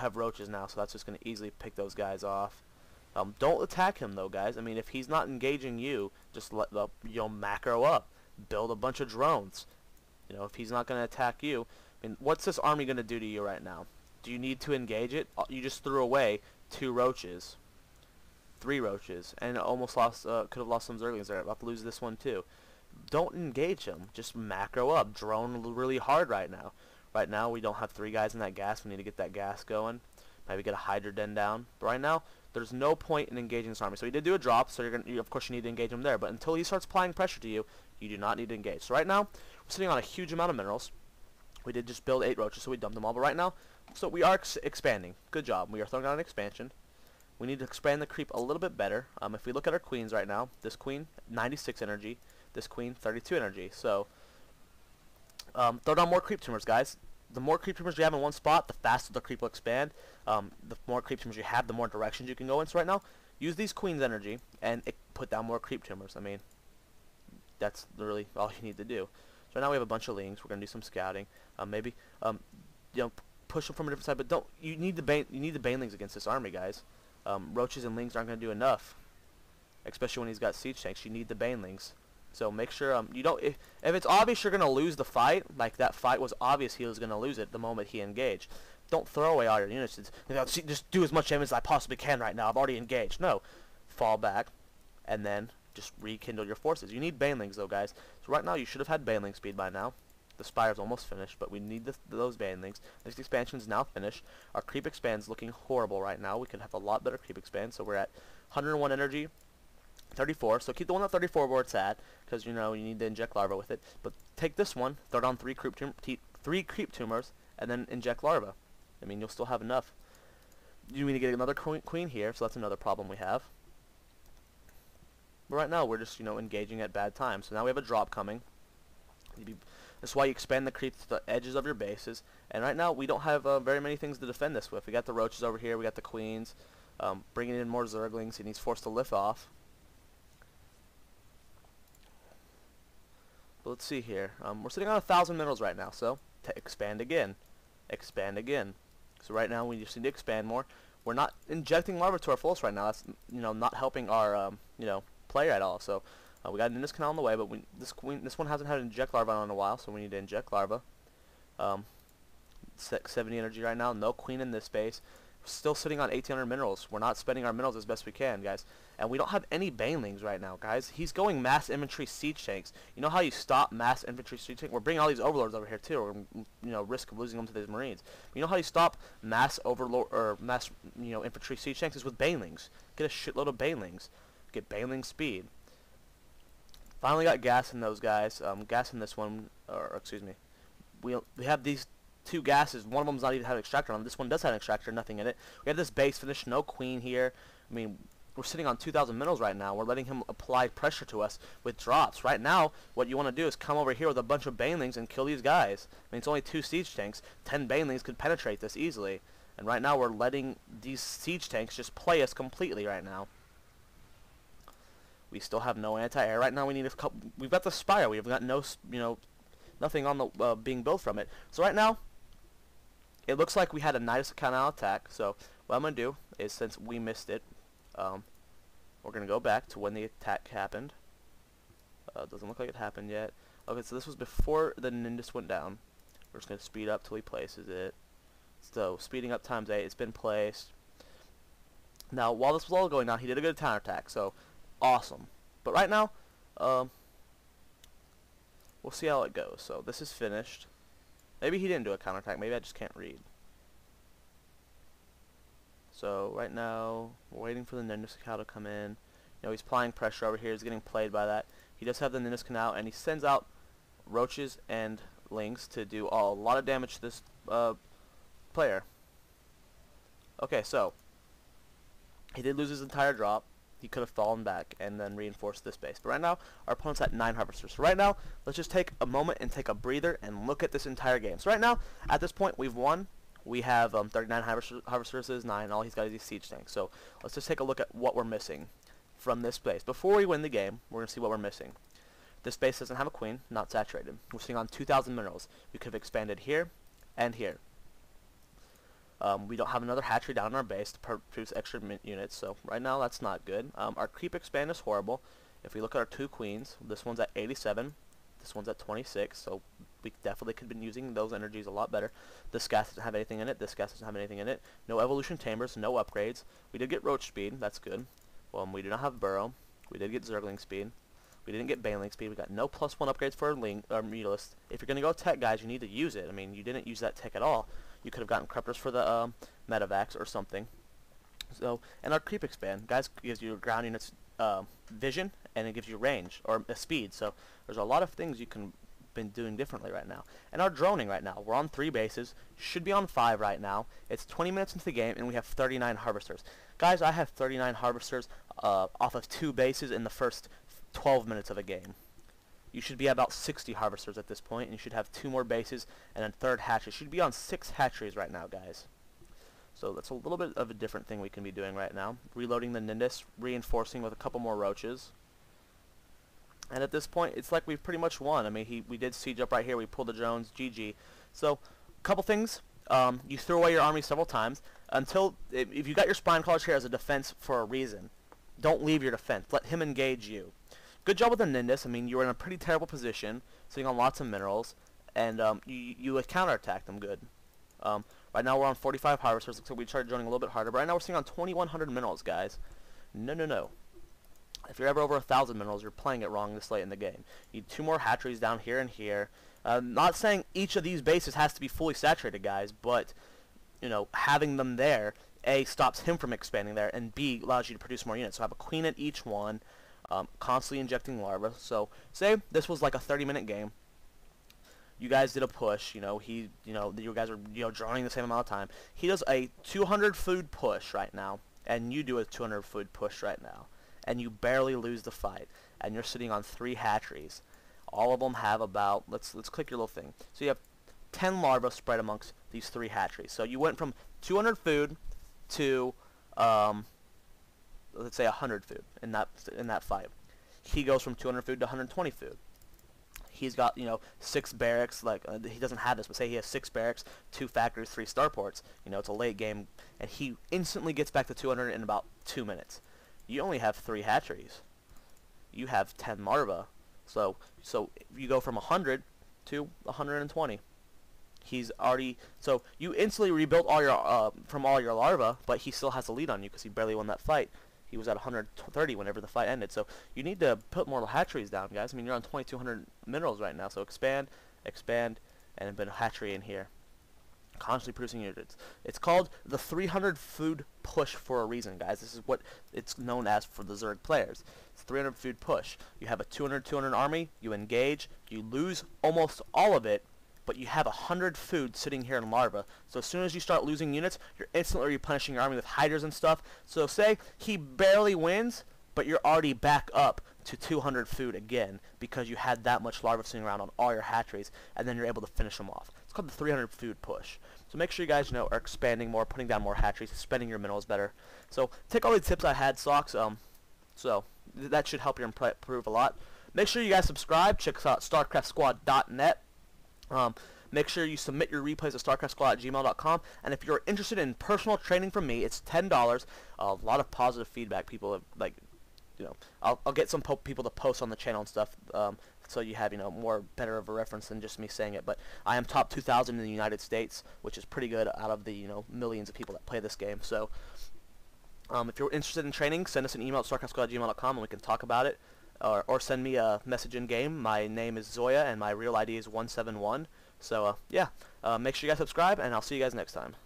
have roaches now, so that's just going to easily pick those guys off. Don't attack him though, guys. I mean, if he's not engaging you, just let the macro up. Build a bunch of drones. If he's not going to attack you, I mean, what's this army going to do to you right now? Do you need to engage it? You just threw away 2 roaches, 3 roaches, and almost lost. Could have lost some zerglings there. About to lose this one too. Don't engage him. Just macro up. Drone really hard right now. Right now we don't have 3 guys in that gas. We need to get that gas going. Maybe get a Hydra Den down. But right now, there's no point in engaging this army. So he did do a drop, so of course you need to engage him there. But until he starts applying pressure to you, you do not need to engage. So right now, we're sitting on a huge amount of minerals. We did just build 8 roaches, so we dumped them all. But right now, so we are expanding. Good job. We are throwing out an expansion. We need to expand the creep a little bit better. If we look at our queens right now, this queen, 96 energy. This queen, 32 energy. So, throw down more creep tumors, guys. The more creep tumors you have in one spot, the faster the creep will expand. The more creep tumors you have, the more directions you can go in. So right now, use these queen's energy and put down more creep tumors. I mean, that's really all you need to do. So now we have a bunch of lings. We're gonna do some scouting. Maybe push them from a different side, but don't. You need the banelings against this army, guys. Roaches and lings aren't gonna do enough, especially when he's got siege tanks. You need the banelings. So make sure you don't. If it's obvious you're gonna lose the fight, like that fight was obvious he was gonna lose it the moment he engaged. Don't throw away all your units. Just do as much damage as I possibly can right now. I've already engaged. No, fall back, and then just rekindle your forces. You need banelings though, guys. So right now you should have had baneling speed by now. The spire's almost finished, but we need those banelings. This expansion is now finished. Our creep expand's looking horrible right now. We could have a lot better creep expand. So we're at 101 energy. 34, so keep the one at 34 where it's at, because you need to inject larva with it. But take this one, throw down 3 creep tumors, and then inject larva. I mean, you'll still have enough. You need to get another queen here, so that's another problem we have. But right now we're just engaging at bad times. So now we have a drop coming. That's why you expand the creep to the edges of your bases. And right now we don't have very many things to defend this with. We got the roaches over here, we got the queens, bringing in more zerglings. He needs force to lift off. Let's see here. We're sitting on 1,000 minerals right now, so expand again. Expand again. So right now we just need to expand more. We're not injecting larva to our fullest right now. That's not helping our player at all. So we got an Indus Canal on the way, but this one hasn't had an inject larva on in a while, so we need to inject larva. 70 energy right now. No queen in this base. Still sitting on 1,800 minerals. We're not spending our minerals as best we can, guys. And we don't have any banelings right now, guys. He's going mass infantry siege tanks. You know how you stop mass infantry siege tanks? We're bringing all these overlords over here too. We're risk of losing them to these marines. You know how you stop mass overlord or mass infantry siege tanks is with banelings. Get a shitload of banelings. Get baneling speed. Finally got gas in those guys. Gas in this one, or excuse me. We have these 2 gases. One of them's not even had an extractor on. This one does have an extractor, nothing in it. We have this base finished, no queen here. I mean, we're sitting on 2,000 minerals right now. We're letting him apply pressure to us with drops. Right now, what you want to do is come over here with a bunch of banelings and kill these guys. I mean, it's only 2 siege tanks. 10 banelings could penetrate this easily. And right now, we're letting these siege tanks just play us completely right now. We still have no anti-air. Right now, we need a couple. We've got the spire. We've got no, nothing on the being built from it. So right now, it looks like we had a nice counter attack. So what I'm gonna do is, since we missed it, we're gonna go back to when the attack happened. Doesn't look like it happened yet. Okay, so this was before the Nindus went down. We're just gonna speed up till he places it. So speeding up times 8. It's been placed. Now while this was all going on, he did a good counterattack. So awesome. But right now, we'll see how it goes. So this is finished. Maybe he didn't do a counterattack. Maybe I just can't read. So right now, we're waiting for the Nindus Canal to come in. He's applying pressure over here. He's getting played by that. He does have the Nindus Canal, and he sends out roaches and lings to do a lot of damage to this player. Okay, so he did lose his entire drop. He could have fallen back and then reinforced this base. But right now, our opponent's at 9 harvesters. So right now, let's just take a moment and take a breather and look at this entire game. So right now, at this point, we've won. We have 39 harvesters, 9. All he's got is these siege tanks. So let's just take a look at what we're missing from this base. Before we win the game, we're going to see what we're missing. This base doesn't have a queen, not saturated. We're sitting on 2,000 minerals. We could have expanded here and here. We don't have another hatchery down in our base to produce extra units, so right now that's not good. Our creep expand is horrible. If we look at our 2 queens, this one's at 87, this one's at 26, so we definitely could have been using those energies a lot better. This gas doesn't have anything in it, this gas doesn't have anything in it. No evolution tamers, no upgrades. We did get roach speed, that's good. We do not have burrow. We did get zergling speed. We didn't get baneling speed. We got no +1 upgrades for our Mutalisk. If you're going to go tech, guys, you need to use it. I mean, you didn't use that tech at all. You could have gotten Corruptors for the Metavacs or something. So, and our creep expand, guys, gives you ground units vision, and it gives you range, or speed. So there's a lot of things you can been doing differently right now. And our droning right now, we're on 3 bases, should be on 5 right now. It's 20 minutes into the game, and we have 39 harvesters. Guys, I have 39 harvesters off of 2 bases in the first 12 minutes of a game. You should be at about 60 harvesters at this point, and you should have 2 more bases and a 3rd hatchery. You should be on 6 hatcheries right now, guys. So that's a little bit of a different thing we can be doing right now. Reloading the Nindus, reinforcing with a couple more roaches. And at this point, it's like we've pretty much won. I mean, we did siege up right here. We pulled the drones. GG. So, a couple things. You threw away your army several times. If you got your spine crawlers here as a defense for a reason, don't leave your defense. Let him engage you. Good job with the Nindus. I mean, you were in a pretty terrible position, sitting on lots of minerals, and you counterattacked them good. Right now we're on 45 harvesters. Looks like we started joining a little bit harder, but right now we're sitting on 2,100 minerals, guys. No. If you're ever over 1,000 minerals, you're playing it wrong this late in the game. You need 2 more hatcheries down here and here. Not saying each of these bases has to be fully saturated, guys, but you know, having them there, A, stops him from expanding there, and B, allows you to produce more units. So have a queen at each one, constantly injecting larvae. So say this was like a 30-minute game. You guys did a push, you guys are, drawing the same amount of time. He does a 200 food push right now, and you do a 200 food push right now, and you barely lose the fight, and you're sitting on 3 hatcheries. All of them have about, let's click your little thing. So you have 10 larvae spread amongst these 3 hatcheries. So you went from 200 food to, let's say 100 food in that fight. He goes from 200 food to 120 food. He's got, 6 barracks, he doesn't have this, but say he has 6 barracks, 2 factories, 3 starports. It's a late game, and he instantly gets back to 200 in about 2 minutes. You only have 3 hatcheries. You have 10 larvae. So you go from 100 to 120. He's already, so you instantly rebuilt all your, from all your larvae, but he still has a lead on you because he barely won that fight. He was at 130 whenever the fight ended. So you need to put more hatcheries down, guys. I mean, you're on 2,200 minerals right now. So expand, and put a hatchery in here. Constantly producing units. It's called the 300 food push for a reason, guys. This is what it's known as for the Zerg players. It's 300 food push. You have a 200 army. You engage. You lose almost all of it, but you have 100 food sitting here in larva. So as soon as you start losing units, you're instantly replenishing your army with hydras and stuff. So say he barely wins, but you're already back up to 200 food again because you had that much larva sitting around on all your hatcheries, and then you're able to finish them off. It's called the 300 food push. So make sure you guys are expanding more, putting down more hatcheries, spending your minerals better. So take all the tips I had, Socks. So that should help you improve a lot. Make sure you guys subscribe. Check us out, StarCraftSquad.net. Make sure you submit your replays at starcraftsquad@gmail.com, and if you're interested in personal training from me, it's $10. A lot of positive feedback. People have, I'll get some people to post on the channel and stuff, so you have, more better of a reference than just me saying it. But I am top 2,000 in the United States, which is pretty good out of the, millions of people that play this game. So if you're interested in training, send us an email at starcraftsquad@gmail.com, and we can talk about it. Or send me a message in game. My name is Zoya, and my real ID is 171. So, yeah, make sure you guys subscribe, and I'll see you guys next time.